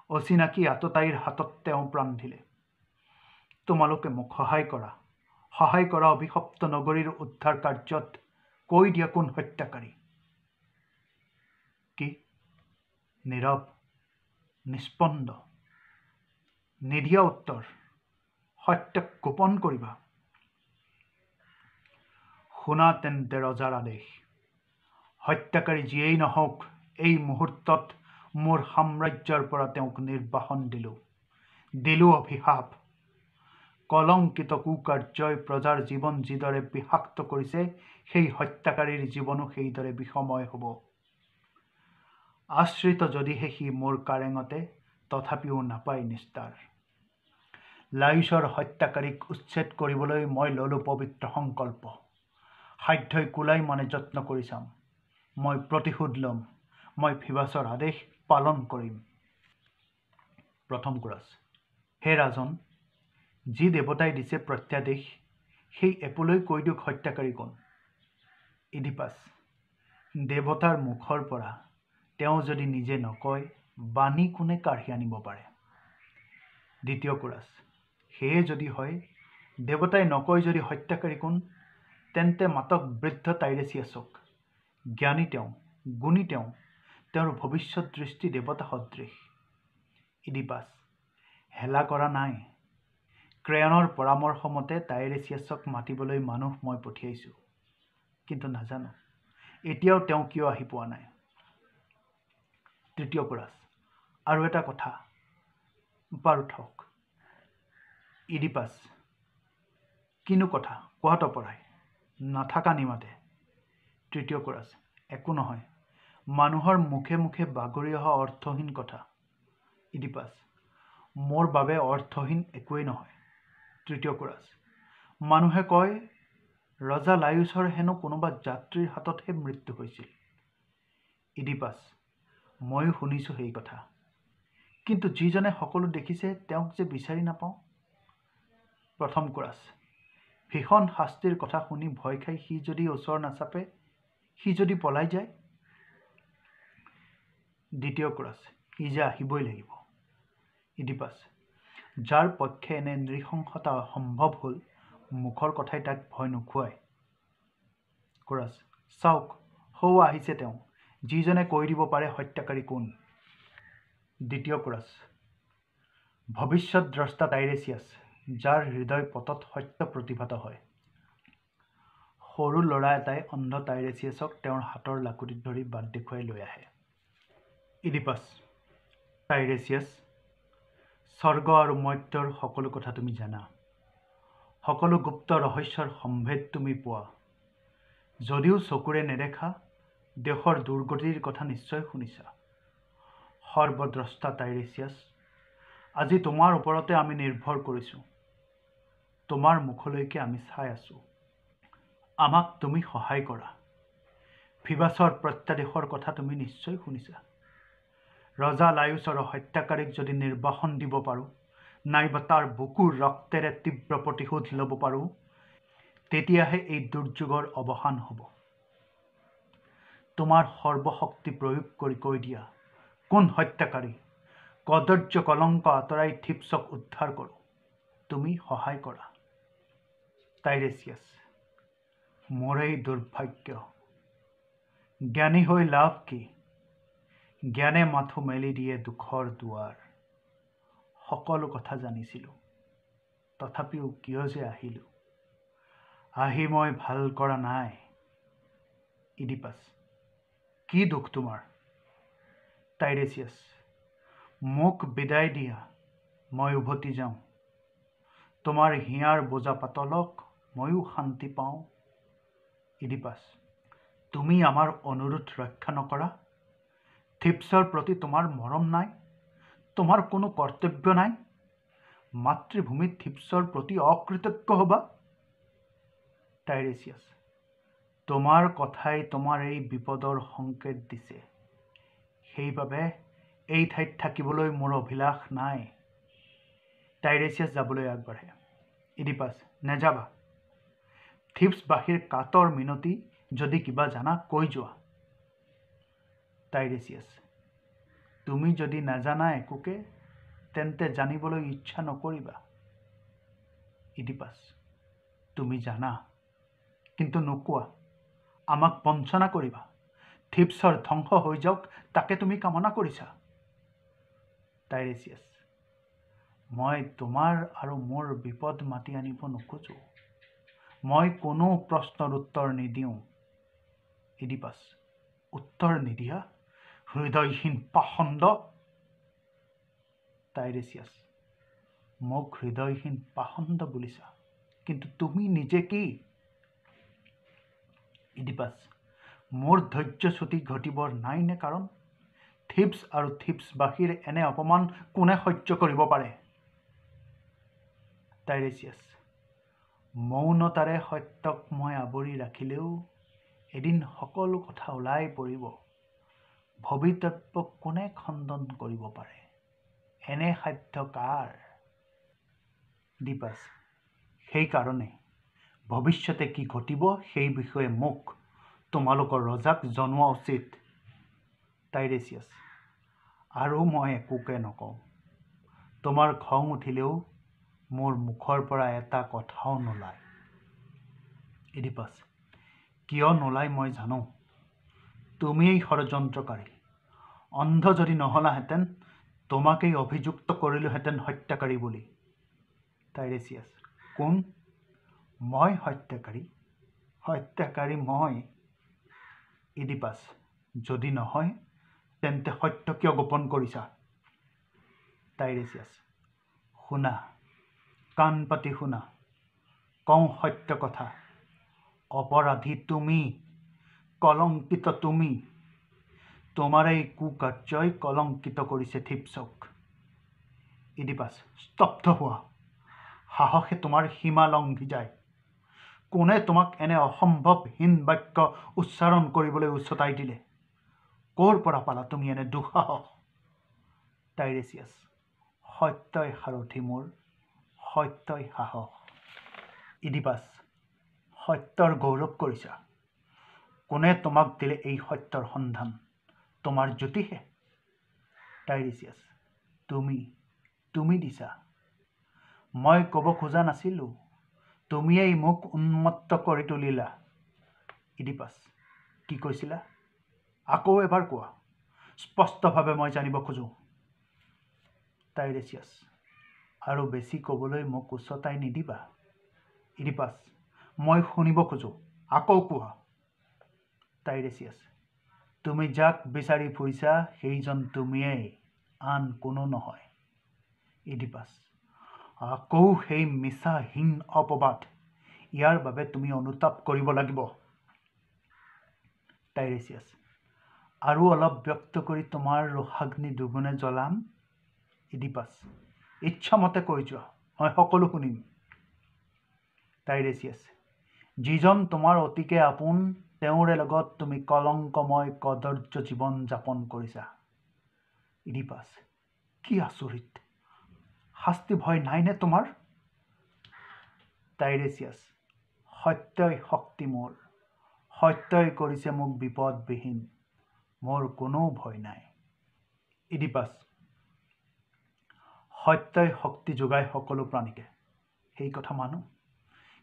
অচিনাকি আততায়ীৰ হাতত তেওঁ প্ৰাণ দিলে। তোমালোকে মোক সহায় কৰা অভিশপ্ত নগৰীৰ উদ্ধাৰ কাৰ্যত কৈ দিয়া কোন হত্যাকাৰী। কি নীৰৱ, নিস্পন্দ, নিদিয়া উত্তৰ, সত্যক গোপন কৰিবা। শুনা তেন্তে ৰজাৰ আদেশ। হত্যাকাৰী যিয়েই নহওক, এই মুহূৰ্তত মোৰ সাম্ৰাজ্যৰ পৰা তেওঁক নিৰ্বাসন দিলো অভিশাপ। কলংকিত কুকাৰ্যই প্ৰজাৰ জীৱন যিদৰে বিষাক্ত কৰিছে, সেই হত্যাকাৰীৰ জীৱনো সেইদৰে বিষময় হ'ব। আশ্ৰিত যদিহে সি মোৰ কাৰেঙতে, তথাপিও নাপায় নিস্তাৰ। লায়ুছৰ হত্যাকাৰীক উচ্ছেদ কৰিবলৈ মই ললো পবিত্ৰ সংকল্প। সাধ্যই কোলাই মানে যত্ন কৰি চাম। মই প্ৰতিশোধ ল'ম। মই ফিবাছৰ আদেশ পালন কৰিম। প্ৰথম কোৰাছ। হে ৰাজন, যি দেৱতাই দিছে প্ৰত্যাদেশ, সেই এপলৈ কৈ দিয়ক হত্যাকাৰী কোন। ইডিপাছ। দেৱতাৰ মুখৰ পৰা তেওঁ যদি নিজে নকয়, বাণী কোনে কাঢ়ি আনিব পাৰে। দ্বিতীয় কোৰাছ। সেয়ে যদি হয়, দেৱতাই নকয় যদি হত্যাকাৰী কোন, তেন্তে মাতক বৃদ্ধ টাইৰেছিয়াছক। জ্ঞানী তেওঁ, গুণী তেওঁ, তেওঁৰ ভৱিষ্যত দৃষ্টি দেৱতা সদৃশ। ইডিপাছ। হেলা কৰা নাই। ক্ৰেয়নৰ পৰামৰ্শ মতে টাইৰেছিয়াছক মাতিবলৈ মানুহ মই পঠিয়াইছোঁ, কিন্তু নাজানো এতিয়াও তেওঁ কিয় আহি পোৱা নাই। তৃতীয় কোৰাছ। আৰু এটা কথা, বাৰু থওক। ইডিপাছ। কিনো কথা, কোৱাত অপৰাই, নাথাকা নিমাতে। তৃতীয় কোৰাছ। একো নহয়, মানুহৰ মুখে মুখে বাগৰি অহা অৰ্থহীন কথা। ইডিপাছ। মোৰ বাবে অৰ্থহীন একোৱেই নহয়। তৃতীয় কোৰাছ। মানুহে কয়, ৰজা লায়ুছৰ হেনো কোনোবা যাত্ৰীৰ হাততহে মৃত্যু হৈছিল। ইডিপাছ। ময়ো শুনিছোঁ সেই কথা, কিন্তু যিজনে সকলো দেখিছে তেওঁক যে বিচাৰি নাপাওঁ। প্ৰথম কোৰাছ। ভীষণ শাস্তিৰ কথা শুনি ভয় খাই সি যদি ওচৰ নাচাপে, সি যদি পলাই যায়। দ্বিতীয় কোৰাছ। সি যে আহিবই লাগিব। ইডিপাছ। যাৰ পক্ষে এনে নৃশংসতা সম্ভৱ হ'ল, মুখৰ কথাই তাক ভয় নোখোৱায়। কোৰাছ। চাওক, সৌ আহিছে তেওঁ, যিজনে কৈ দিব পাৰে হত্যাকাৰী কোন। দ্বিতীয় কোৰাছ। ভৱিষ্যত দ্ৰষ্টা টাইৰেছিয়াছ, যাৰ হৃদয় পটত সত্য প্ৰতিভাত হয়। সৰু ল'ৰা এটাই অন্ধ টাইৰেছিয়াছক তেওঁৰ হাতৰ লাকুটিত ধৰি বাট দেখুৱাই লৈ আহে। ইডিপাছ। টাইৰেছিয়াছ, স্বৰ্গ আৰু মৰ্ত্যৰ সকলো কথা তুমি জানা। সকলো গুপ্ত ৰহস্যৰ সম্ভেদ তুমি পোৱা। যদিও চকুৰে নেদেখা, দেশৰ দুৰ্গতিৰ কথা নিশ্চয় শুনিছা। সৰ্বদ্ৰষ্টা টাইৰেছিয়াছ, আজি তোমাৰ ওপৰতে আমি নিৰ্ভৰ কৰিছোঁ। তোমাৰ মুখলৈকে আমি চাই আছোঁ। আমাক তুমি সহায় কৰা। ফিবাছৰ প্ৰত্যাদেশৰ কথা তুমি নিশ্চয় শুনিছা। ৰজা লায়ুছৰ হত্যাকাৰীক যদি নিৰ্বাসন দিব পাৰোঁ, নাইবা তাৰ বুকুৰ ৰক্তেৰে তীব্ৰ প্ৰতিশোধ ল'ব পাৰোঁ, তেতিয়াহে এই দুৰ্যোগৰ অৱসান হ'ব। তোমাৰ সৰ্বশক্তি প্ৰয়োগ কৰি কৈ দিয়া, কোন হত্যাকাৰী? কদৰ্য কলংক আঁতৰাই থিপছক উদ্ধাৰ কৰোঁ। তুমি সহায় কৰা। টাইৰেছিয়াছ, মোৰেই দুৰ্ভাগ্য। জ্ঞানী হৈ লাভ কি? জ্ঞানে মাথো মেলি দিয়ে দুখৰ দুৱাৰ। সকলো কথা জানিছিলোঁ, তথাপিও কিয় যে আহিলোঁ? আহি মই ভাল কৰা নাই। ইডিপাছ, কি দুখ তোমাৰ? টাইৰেছিয়াছ, মোক বিদায় দিয়া, মই উভতি যাওঁ। তোমাৰ হিয়াৰ বোজা পাতলক, ময়ো শান্তি পাওঁ। ইডিপাছ, তুমি আমাৰ অনুৰোধ ৰক্ষা নকৰা? থিপছৰ প্ৰতি তোমাৰ মৰম নাই? তোমাৰ কোনো কৰ্তব্য নাই? মাতৃভূমি থিপছৰ প্ৰতি অকৃতজ্ঞ হবা? টাইৰেছিয়াছ, তোমাৰ কথাই তোমাৰ এই বিপদৰ সংকেত দিছে। সেইবাবে এই ঠাইত থাকিবলৈ মোৰ অভিলাষ নাই। টাইৰেছিয়াছ যাবলৈ আগবাঢ়ে। ইডিপাছ, নেযাবা। থিপছবাসীৰ কাতৰ মিনতি, যদি কিবা জানা কৈ যোৱা। টাইৰেছিয়াছ, তুমি যদি নাজানা একোকে, তেন্তে জানিবলৈ ইচ্ছা নকৰিবা। ইডিপাছ, তুমি জানা, কিন্তু নোকোৱা। আমাক বঞ্চনা কৰিবা। থিপছৰ ধ্বংস হৈ যাওক, তাকে তুমি কামনা কৰিছা। টাইৰেছিয়াছ, মই তোমাৰ আৰু মোৰ বিপদ মাতি আনিব নোখোজো। মই কোনো প্ৰশ্নৰ উত্তৰ নিদিওঁ। ইডিপাছ, উত্তৰ নিদিয়া? হৃদয়হীন পাষণ্ড! টাইৰেছিয়াছ, মোক হৃদয়হীন পাষণ্ড বুলিছা, কিন্তু তুমি নিজে কি? ইডিপাছ, মোৰ ধৈৰ্যচ্যুতি ঘটিবৰ নাই নে কাৰণ? থিপছ আৰু থিপছবাসীৰ এনে অপমান কোনে সহ্য কৰিব পাৰে? টাইৰেছিয়াছ, মৌনতাৰে সত্যক মই আৱৰি ৰাখিলেও এদিন সকলো কথা ওলাই পৰিব। ভৱিতব্যক কোনে খণ্ডন কৰিব পাৰে? এনে সাধ্য কাৰ? ইডিপাছ, সেইকাৰণে ভৱিষ্যতে কি ঘটিব সেই বিষয়ে মোক, তোমালোকৰ ৰজাক জনোৱা উচিত। টাইৰেছিয়াছ, আৰু মই একোকে নকওঁ। তোমাৰ খং উঠিলেও মোৰ মুখৰ পৰা এটা কথাও নোলায়। ইডিপাছ, কিয় নোলায় মই জানো। তুমিয়েই ষড়যন্ত্ৰকাৰী। অন্ধ যদি নহলাহেঁতেন, তোমাকেই অভিযুক্ত কৰিলোহেঁতেন হত্যাকাৰী বুলি। টাইৰেছিয়াছ, কোন? মই হত্যাকাৰী? হত্যাকাৰী মই? ইডিপাছ, যদি নহয়, তেন্তে সত্য কিয় গোপন কৰিছা? টাইৰেছিয়াছ, শুনা, কাণ পাতি শুনা, কওঁ সত্য কথা। অপৰাধী তুমি, কলংকিত তুমি। তোমাৰ এই কুকাৰ্যই কলংকিত কৰিছে থিপছক। ইডিপাছ, স্তব্ধ হোৱা। সাহসে তোমাৰ সীমা লংঘি যায়। কোনে তোমাক এনে অসম্ভৱহীন বাক্য উচ্চাৰণ কৰিবলৈ উচতাই দিলে? ক'ৰ পৰা পালা তুমি এনে দুঃসাহস? টাইৰেছিয়াছ, সত্যই সাৰথি মোৰ, সত্যই সাহস। ইডিপাছ, সত্যৰ গৌৰৱ কৰিছা? কোনে তোমাক দিলে এই সত্যৰ সন্ধান? তোমাৰ জ্যোতিষে? টাইৰেছিয়াছ, তুমি দিছা। মই ক'ব খোজা নাছিলোঁ, তুমিয়েই মোক উন্মত্ত কৰি তুলিলা। ইডিপাছ, কি কৈছিলা? আকৌ এবাৰ কোৱা, স্পষ্টভাৱে মই জানিব খোজোঁ। টাইৰেছিয়াছ, আৰু বেছি ক'বলৈ মোক উচতাই নিদিবা। ইডিপাছ, মই শুনিব খোজোঁ, আকৌ কোৱা। টাইৰেছিয়াছ, তুমি যাক বিচাৰি ফুৰিছা সেইজন তুমিয়েই, আন কোনো নহয়। ইডিপাছ, আকৌ সেই মিছাহীন অপবাদ। ইয়াৰ বাবে তুমি অনুতাপ কৰিব লাগিব। টাইৰেছিয়াছ, আৰু অলপ ব্যক্ত কৰি তোমাৰ ৰোষাগ্নি দুগুণে জ্বলাম। ইডিপাছ, ইচ্ছামতে কৈ যোৱা, মই সকলো শুনিম। টাইৰেছিয়াছ, যিজন তোমাৰ অতিকে আপোন, তেওঁৰে লগত তুমি কলংকময় কদৰ্য জীৱন যাপন কৰিছা। ইডিপাছ, কি আচৰিত! শাস্তি ভয় নাইনে তোমাৰ? টাইৰেছিয়াছ, সত্যই শক্তি মোৰ, সত্যই কৰিছে মোক বিপদবিহীন, মোৰ কোনো ভয় নাই। ইডিপাছ, সত্যই শক্তি যোগায় সকলো প্ৰাণীকে, সেই কথা মানো,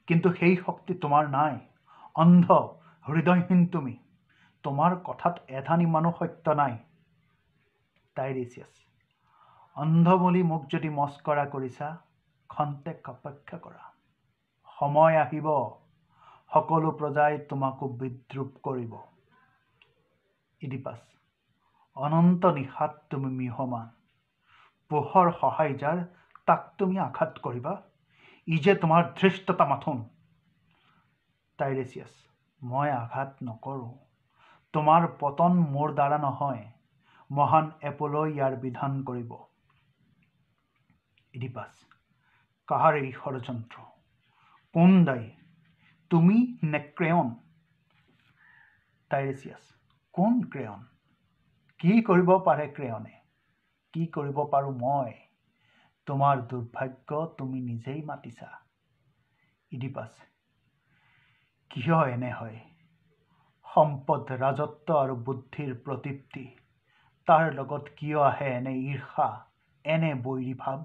কিন্তু সেই শক্তি তোমাৰ নাই। অন্ধ, হৃদয়হীন তুমি, তোমাৰ কথাত এধানি মানো সত্য নাই। টাইৰেছিয়াছ, অন্ধ বুলি মোক যদি মস্কৰা কৰিছা, খন্তেক অপেক্ষা কৰা, সময় আহিব, সকলো প্ৰজাই তোমাকো বিদ্ৰূপ কৰিব। ইডিপাছ, অনন্ত নিশাত তুমি মিহমান, পোহৰ সহায় যাৰ, তাক তুমি আঘাত কৰিবা, ই যে তোমাৰ ধৃষ্টতা মাথোন। টাইৰেছিয়াছ, মই আঘাত নকৰোঁ, তোমাৰ পতন মোৰ দ্বাৰা নহয়, মহান এপলই ইয়াৰ বিধান কৰিব। ইডিপাছ, কাৰ এই ষড়যন্ত্ৰ? কোন দায়ী, তুমি নে ক্ৰেয়ন? টাইৰেছিয়াছ, কোন ক্ৰেয়ন? কি কৰিব পাৰে ক্ৰেয়নে? কি কৰিব পাৰোঁ মই? তোমাৰ দুৰ্ভাগ্য তুমি নিজেই মাতিছা। ইডিপাছ, কিয় এনে হয়? সম্পদ, ৰাজত্ব আৰু বুদ্ধিৰ প্ৰতিপ্তি, তাৰ লগত কিয় আহে এনে ঈৰ্ষা, এনে বৈৰী ভাৱ?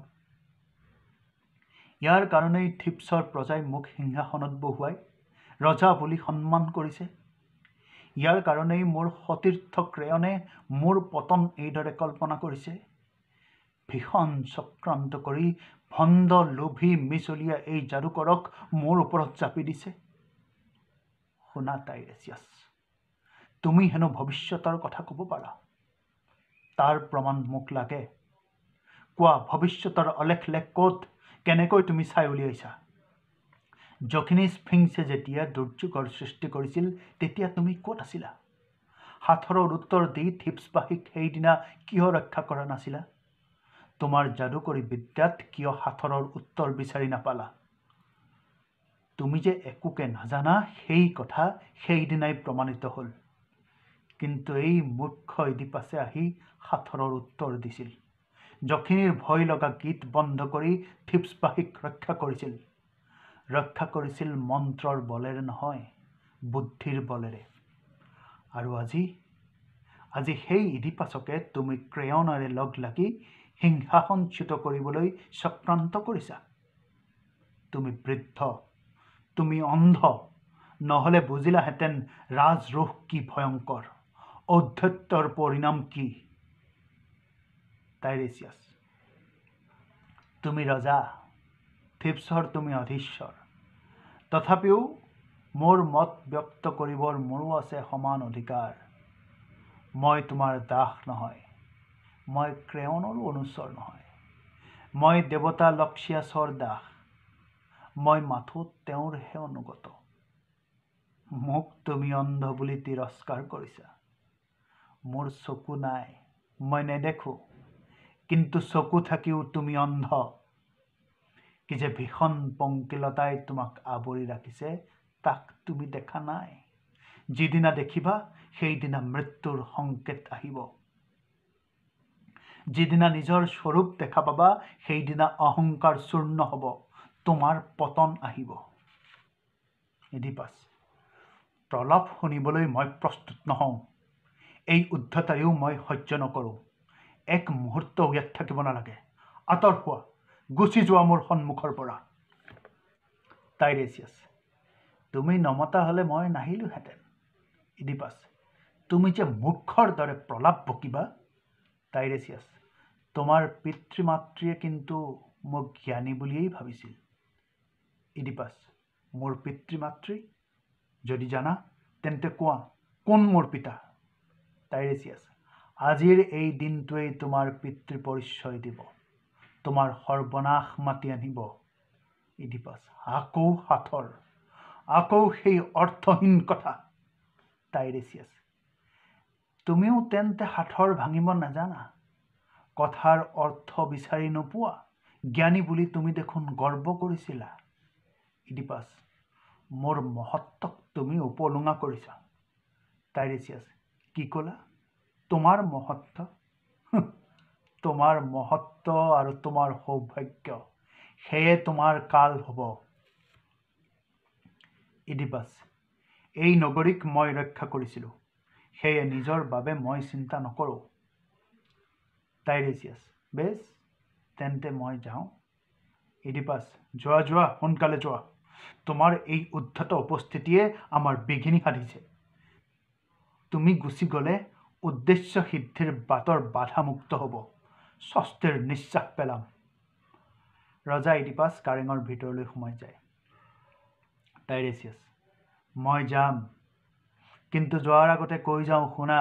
ইয়াৰ কাৰণেই থিবছৰ প্ৰজাই মোক সিংহাসনত বহুৱাই ৰজা বুলি সন্মান কৰিছে। ইয়াৰ কাৰণেই মোৰ সতীৰ্থ ক্ৰেয়নে মোৰ পতন এইদৰে কল্পনা কৰিছে। ভীষণ চক্ৰান্ত কৰি ভণ্ড লোভী মিছলীয়া এই যাদুকৰক মোৰ ওপৰত জাপি দিছে। শুনা টাইৰেছিয়াছ, তুমি হেনো ভৱিষ্যতৰ কথা ক'ব পাৰা, তাৰ প্ৰমাণ মোক লাগে। কোৱা, ভৱিষ্যতৰ অলেখ লেখ ক'ত, কেনেকৈ তুমি চাই উলিয়াইছা? যখিনী স্ফিংছে যেতিয়া দুৰ্যোগৰ সৃষ্টি কৰিছিল, তেতিয়া তুমি ক'ত আছিলা? সাঁথৰৰ উত্তৰ দি থিবছবাসীক সেইদিনা কিয় ৰক্ষা কৰা নাছিলা? তোমাৰ যাদুকৰী বিদ্যাত কিয় সাঁথৰৰ উত্তৰ বিচাৰি নাপালা? তুমি যে একোকে নাজানা সেই কথা সেইদিনাই প্ৰমাণিত হ'ল। কিন্তু এই মূৰ্খ ইডিপাছে আহি সাঁথৰৰ উত্তৰ দিছিল, যখিনীৰ ভয় লগা গীত বন্ধ কৰি থিবছবাসীক ৰক্ষা কৰিছিল। ৰক্ষা কৰিছিল মন্ত্ৰৰ বলেৰে নহয়, বুদ্ধিৰ বলেৰে। আৰু আজি সেই ইডিপাছকে তুমি ক্ৰেয়নেৰে লগ লাগি সিংহাসনচ্যুত কৰিবলৈ চক্ৰান্ত কৰিছা। তুমি বৃদ্ধ, তুমি অন্ধ, নহ'লে বুজিলাহেঁতেন ৰাজৰোষ কি ভয়ংকৰ, ঔদ্ধত্যৰ পৰিণাম কি। টাইৰেছিয়াছ, তুমি ৰজা, থিবছৰ তুমি অধীশ্বৰ, তথাপিও মোৰ মত ব্যক্ত কৰিবৰ মোৰো আছে সমান অধিকাৰ। মই তোমাৰ দাস নহয়, মই ক্ৰেয়নৰো অনুচৰ নহয়, মই দেৱতা লক্সিয়াছৰ দাস, মই মাথো তেওঁৰহে অনুগত। মোক তুমি অন্ধ বুলি তিৰস্কাৰ কৰিছা। মোৰ চকু নাই, মই নেদেখোঁ, কিন্তু চকু থাকিও তুমি অন্ধ। কি যে ভীষণ পংকিলতাই তোমাক আৱৰি ৰাখিছে, তাক তুমি দেখা নাই। যিদিনা দেখিবা, সেইদিনা মৃত্যুৰ সংকেত আহিব। যিদিনা নিজৰ স্বৰূপ দেখা পাবা, সেইদিনা অহংকাৰ চূৰ্ণ হ'ব, তোমাৰ পতন আহিব। ইডিপাছ, প্ৰলাপ শুনিবলৈ মই প্ৰস্তুত নহওঁ। এই উদ্ধতাৰিও মই সহ্য নকৰোঁ। এক মুহূৰ্ত ইয়াত থাকিব নালাগে। আঁতৰ হোৱা, গুচি যোৱা মোৰ সন্মুখৰ পৰা। টাইৰেছিয়াছ, তুমি নমতা হ'লে মই নাহিলোহেঁতেন। ইডিপাছ, তুমি যে মূৰ্খৰ দৰে প্ৰলাপ বকিবা। টাইৰেছিয়াছ, তোমাৰ পিতৃ মাতৃয়ে কিন্তু মোক জ্ঞানী বুলিয়েই ভাবিছিল। ইডিপাছ, মোৰ পিতৃ মাতৃ? যদি জানা তেন্তে কোৱা, কোন মোৰ পিতা? টাইৰেছিয়াছ, আজিৰ এই দিনটোৱেই তোমাৰ পিতৃ পৰিচয় দিব, তোমাৰ সৰ্বনাশ মাতি আনিব। ইডিপাছ, আকৌ সাঁথৰ, আকৌ সেই অৰ্থহীন কথা। টাইৰেছিয়াছ, তুমিও তেন্তে সাঁথৰ ভাঙিব নাজানা, কথাৰ অৰ্থ বিচাৰি নোপোৱা, জ্ঞানী বুলি তুমি দেখোন গৰ্ব কৰিছিলা। ইডিপাছ, মোৰ মহত্বক তুমি উপলুঙা কৰিছা। টাইৰেছিয়াছ, কি ক'লা? তোমাৰ মহত্ব? তোমাৰ মহত্ব আৰু তোমাৰ সৌভাগ্য, সেয়ে তোমাৰ কাল হ'ব। ইডিপাছ, এই নগৰীক মই ৰক্ষা কৰিছিলোঁ, সেয়ে নিজৰ বাবে মই চিন্তা নকৰোঁ। টাইৰেছিয়াছ, বেছ, তেন্তে মই যাওঁ। ইডিপাছ, যোৱা যোৱা, সোনকালে যোৱা। তোমাৰ এই উদ্ধত উপস্থিতিয়ে আমাৰ বিঘিনি সাধিছে। তুমি গুচি গ'লে উদ্দেশ্য সিদ্ধিৰ বাটৰ বাধামুক্ত হ'ব। স্বস্তিৰ নিশ্বাস পেলাম। ৰজা ইডিপাছ কাৰেঙৰ ভিতৰলৈ সোমাই যায়। টাইৰেছিয়াছ, মই যাম, কিন্তু যোৱাৰ আগতে কৈ যাওঁ শুনা,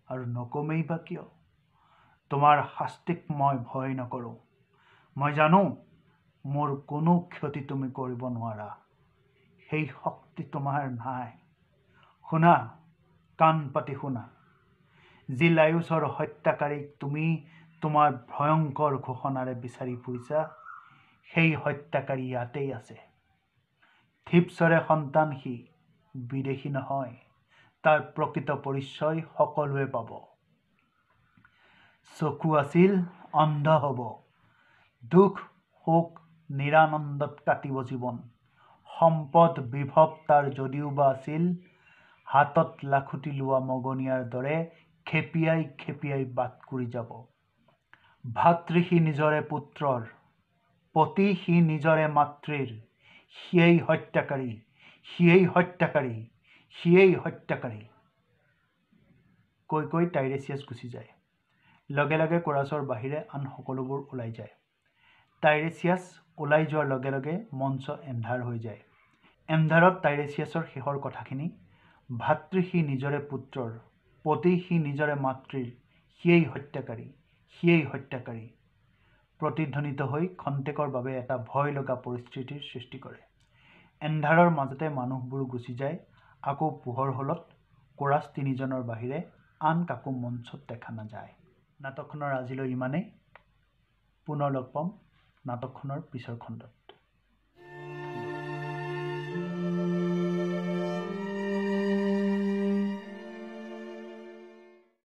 আৰু নকমেই বা কিয়? তোমাৰ শাস্তিক মই ভয় নকৰোঁ। মই জানো মোৰ কোনো ক্ষতি তুমি কৰিব নোৱাৰা। সেই শক্তি তোমাৰ নাই। শুনা, কাণ পাতি শুনা। যি লায়ুছৰ হত্যাকাৰীক তুমি তোমাৰ ভয়ংকৰ ঘোষণাৰে বিচাৰি ফুৰিছা, সেই হত্যাকাৰী ইয়াতেই আছে। থিপছৰে সন্তান সি, বিদেশী নহয়। তাৰ প্ৰকৃত পৰিচয় সকলোৱে পাব। চকু আছিল, অন্ধ হ'ব। দুখ শোক নিৰানন্দত কাটিব জীৱন। সম্পদ বিভৱ তাৰ যদিও বা আছিল, হাতত লাখুটি লোৱা মগনীয়াৰ দৰে খেপিয়াই খেপিয়াই বাট কৰি যাব। ভাতৃ সি নিজৰে পুত্ৰৰ, পতি সি নিজৰে মাতৃৰ, সিয়েই হত্যাকাৰী, সিয়েই হত্যাকাৰী, সিয়েই হত্যাকাৰী। কৈ কৈ টাইৰেছিয়াছ গুচি যায়। লগে লগে কোৰাছৰ বাহিৰে আন সকলোবোৰ ওলাই যায়। টাইৰেছিয়াছ ওলাই যোৱাৰ লগে লগে মঞ্চ এন্ধাৰ হৈ যায়। এন্ধাৰত টাইৰেছিয়াছৰ শেষৰ কথাখিনি, ভাতৃ সি নিজৰে পুত্ৰৰ, পতি সি নিজৰে মাতৃৰ, সিয়েই হত্যাকাৰী, সিয়েই হত্যাকাৰী, প্ৰতিধ্বনিত হৈ খন্তেকৰ বাবে এটা ভয় লগা পৰিস্থিতিৰ সৃষ্টি কৰে। এন্ধাৰৰ মাজতে মানুহবোৰ গুচি যায়। আকৌ পোহৰ হ'লত কোৰাছ তিনিজনৰ বাহিৰে আন কাকো মঞ্চত দেখা নাযায়। নাটকখনৰ আজিলৈ ইমানেই। পুনৰ লগ পাম নাটকখনৰ পিছৰ খণ্ডত।